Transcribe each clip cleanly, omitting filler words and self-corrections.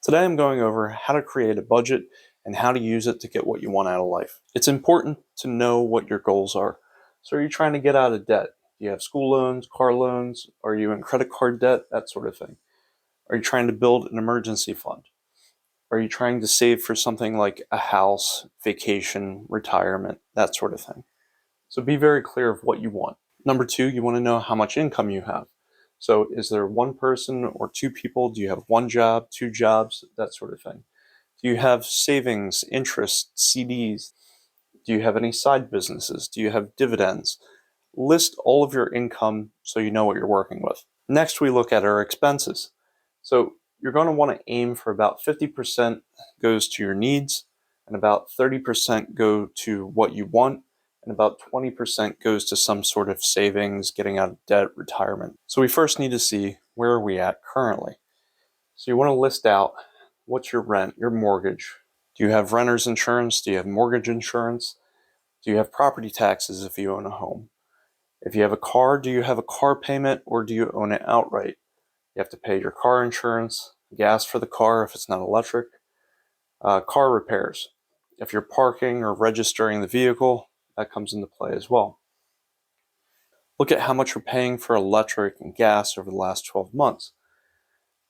Today I'm going over how to create a budget and how to use it to get what you want out of life. It's important to know what your goals are. So are you trying to get out of debt? Do you have school loans, car loans? Are you in credit card debt? That sort of thing. Are you trying to build an emergency fund? Are you trying to save for something like a house, vacation, retirement, that sort of thing? So be very clear of what you want. Number two, you want to know how much income you have. So is there one person or two people? Do you have one job, two jobs, that sort of thing? Do you have savings, interest, CDs? Do you have any side businesses? Do you have dividends? List all of your income so you know what you're working with. Next, we look at our expenses. So you're going to want to aim for about 50% goes to your needs, and about 30% go to what you want, and about 20% goes to some sort of savings, getting out of debt, retirement. So we first need to see where are we at currently. So you want to list out what's your rent, your mortgage. Do you have renter's insurance? Do you have mortgage insurance? Do you have property taxes if you own a home? If you have a car, do you have a car payment or do you own it outright? You have to pay your car insurance, gas for the car if it's not electric, car repairs. If you're parking or registering the vehicle, that comes into play as well. Look at how much you're paying for electric and gas over the last 12 months.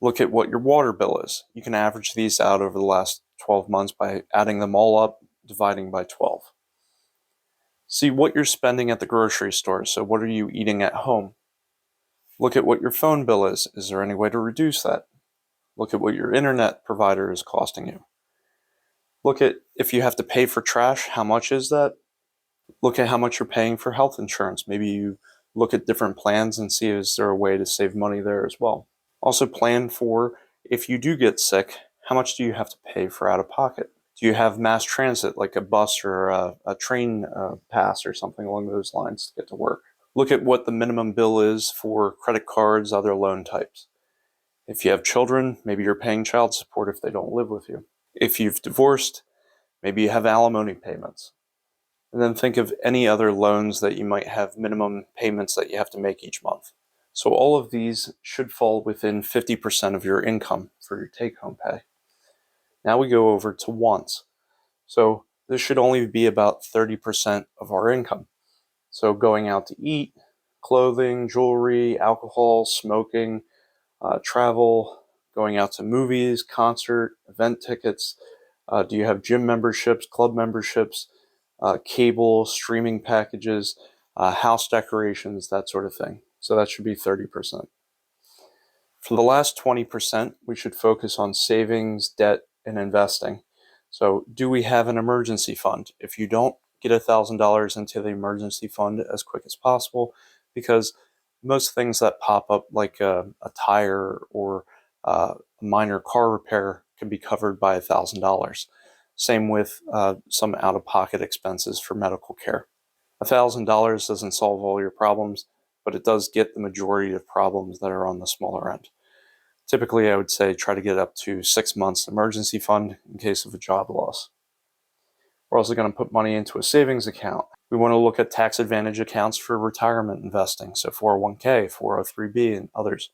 Look at what your water bill is. You can average these out over the last 12 months by adding them all up, dividing by 12. See what you're spending at the grocery store. So what are you eating at home? Look at what your phone bill is. Is there any way to reduce that? Look at what your internet provider is costing you. Look at if you have to pay for trash, how much is that? Look at how much you're paying for health insurance. Maybe you look at different plans and see is there a way to save money there as well. Also plan for if you do get sick, how much do you have to pay for out of pocket? Do you have mass transit like a bus or a train pass or something along those lines to get to work? Look at what the minimum bill is for credit cards, other loan types. If you have children, maybe you're paying child support if they don't live with you. If you've divorced, maybe you have alimony payments. And then think of any other loans that you might have minimum payments that you have to make each month. So all of these should fall within 50% of your income for your take-home pay. Now we go over to wants. So this should only be about 30% of our income. So going out to eat, clothing, jewelry, alcohol, smoking, travel, going out to movies, concert, event tickets. Do you have gym memberships, club memberships, cable, streaming packages, house decorations, that sort of thing? So that should be 30%. For the last 20%, we should focus on savings, debt, and investing. So do we have an emergency fund? If you don't, get $1,000 into the emergency fund as quick as possible, because most things that pop up like a tire or a minor car repair can be covered by $1,000. Same with some out-of-pocket expenses for medical care. $1,000 doesn't solve all your problems, but it does get the majority of problems that are on the smaller end. Typically, I would say try to get up to 6 months emergency fund in case of a job loss. We're also going to put money into a savings account. We want to look at tax advantage accounts for retirement investing, so 401k, 403b, and others.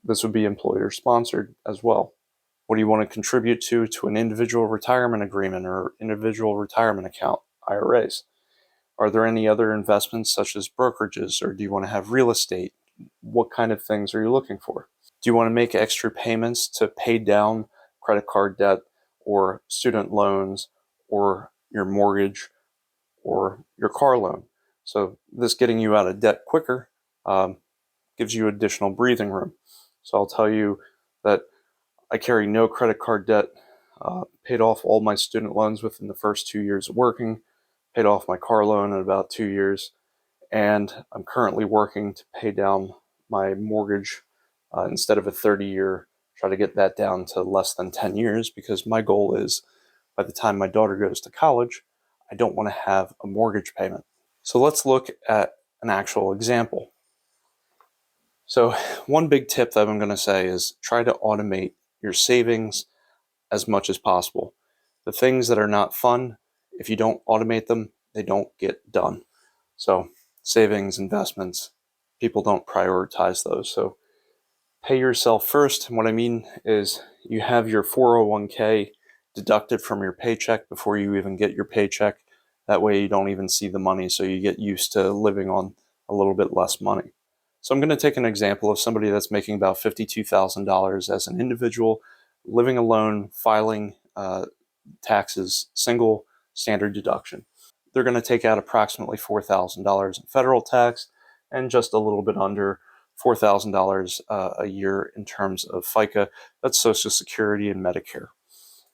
This would be employer sponsored as well. What do you want to contribute to an individual retirement agreement or individual retirement account, IRAs? Are there any other investments such as brokerages, or do you want to have real estate? What kind of things are you looking for? Do you want to make extra payments to pay down credit card debt or student loans or your mortgage or your car loan? So this getting you out of debt quicker gives you additional breathing room. So I'll tell you that I carry no credit card debt, paid off all my student loans within the first 2 years of working, paid off my car loan in about 2 years, and I'm currently working to pay down my mortgage instead of a 30-year, try to get that down to less than 10 years, because my goal is by the time my daughter goes to college, I don't want to have a mortgage payment. So let's look at an actual example. So one big tip that I'm going to say is try to automate your savings as much as possible. The things that are not fun, if you don't automate them, they don't get done. So savings, investments, people don't prioritize those. So Pay yourself first. And what I mean is you have your 401k deducted from your paycheck before you even get your paycheck. That way you don't even see the money, so you get used to living on a little bit less money. So I'm going to take an example of somebody that's making about $52,000 as an individual, living alone, filing taxes, single standard deduction. They're going to take out approximately $4,000 in federal tax and just a little bit under $4,000 a year in terms of FICA. That's Social Security and Medicare.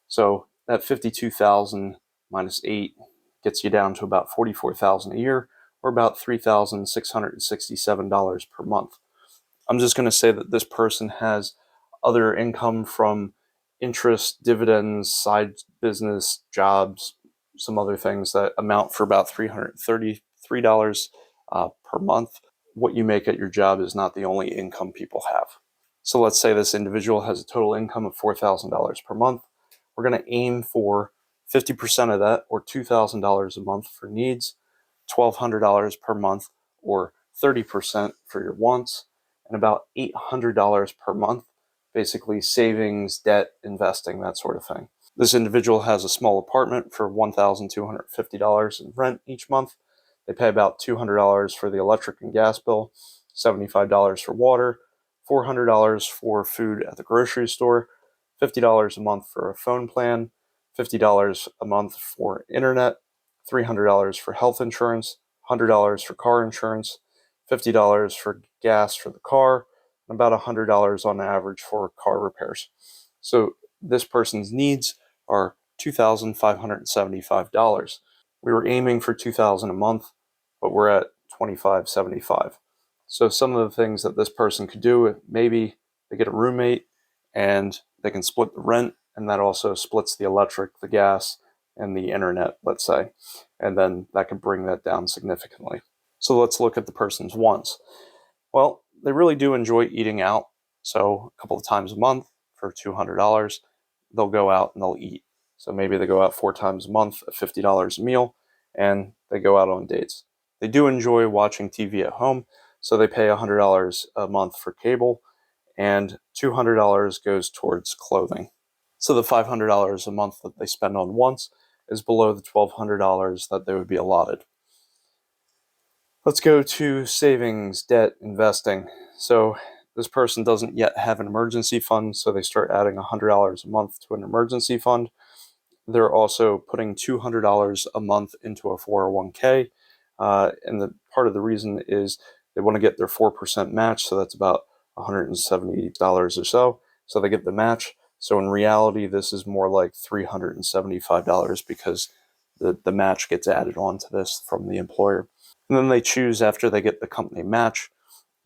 So that 52,000 minus 8 gets you down to about 44,000 a year, or about $3,667 per month. I'm just going to say that this person has other income from interest, dividends, side business, jobs, some other things that amount for about $333 per month. What you make at your job is not the only income people have. So let's say this individual has a total income of $4,000 per month. We're going to aim for 50% of that, or $2,000 a month for needs, $1,200 per month, or 30% for your wants, and about $800 per month, basically savings, debt, investing, that sort of thing. This individual has a small apartment for $1,250 in rent each month. They pay about $200 for the electric and gas bill, $75 for water, $400 for food at the grocery store, $50 a month for a phone plan, $50 a month for internet, $300 for health insurance, $100 for car insurance, $50 for gas for the car, and about $100 on average for car repairs. So this person's needs are $2,575. We were aiming for $2,000 a month, but we're at $2,575. So some of the things that this person could do, maybe they get a roommate and they can split the rent, and that also splits the electric, the gas, and the internet, let's say. And then that could bring that down significantly. So let's look at the person's wants. Well, they really do enjoy eating out. So a couple of times a month for $200, they'll go out and they'll eat. So maybe they go out 4 times a month at $50 a meal, and they go out on dates. They do enjoy watching TV at home, so they pay $100 a month for cable, and $200 goes towards clothing. So the $500 a month that they spend on wants is below the $1,200 that they would be allotted. Let's go to savings, debt, investing. So this person doesn't yet have an emergency fund, so they start adding $100 a month to an emergency fund. They're also putting $200 a month into a 401k, and the part of the reason is they want to get their 4% match, so that's about $170 or so. So they get the match. So in reality, this is more like $375 because the match gets added onto this from the employer. And then they choose, after they get the company match,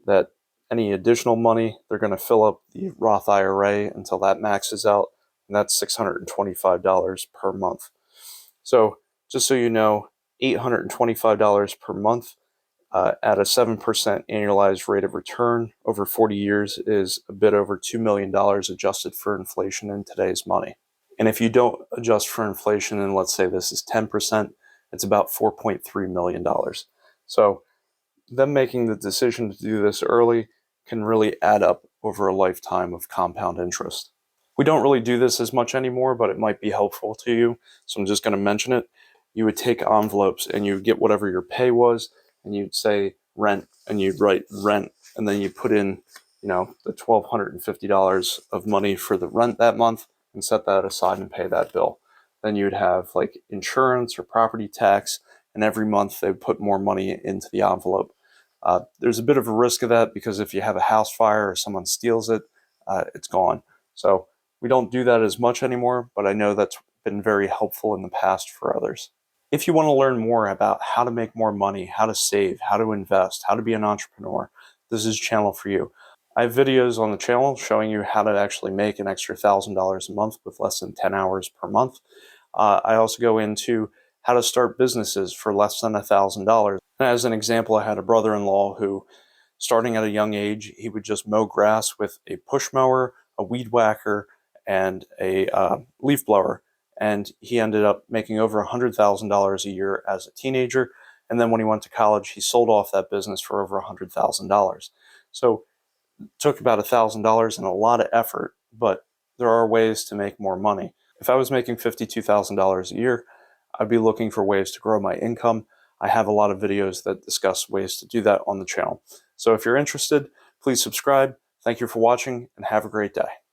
that any additional money, they're going to fill up the Roth IRA until that maxes out, and that's $625 per month. So just so you know, $825 per month at a 7% annualized rate of return over 40 years is a bit over $2 million adjusted for inflation in today's money. And if you don't adjust for inflation, and let's say this is 10%, it's about $4.3 million. So them making the decision to do this early can really add up over a lifetime of compound interest. We don't really do this as much anymore, but it might be helpful to you, so I'm just going to mention it. You would take envelopes and you would get whatever your pay was, and you'd say rent, and you'd write rent, and then you put in, the $1,250 of money for the rent that month and set that aside and pay that bill. Then you'd have like insurance or property tax, and every month they would put more money into the envelope. There's a bit of a risk of that because if you have a house fire or someone steals it, it's gone. So we don't do that as much anymore, but I know that's been very helpful in the past for others. If you want to learn more about how to make more money, how to save, how to invest, how to be an entrepreneur, this is a channel for you. I have videos on the channel showing you how to actually make an extra $1,000 a month with less than 10 hours per month. I also go into how to start businesses for less than $1,000. As an example, I had a brother-in-law who, starting at a young age, he would just mow grass with a push mower, a weed whacker, and a leaf blower. And he ended up making over $100,000 a year as a teenager. And then when he went to college, he sold off that business for over $100,000. So took about $1,000 and a lot of effort, but there are ways to make more money. If I was making $52,000 a year, I'd be looking for ways to grow my income. I have a lot of videos that discuss ways to do that on the channel. So if you're interested, please subscribe. Thank you for watching and have a great day.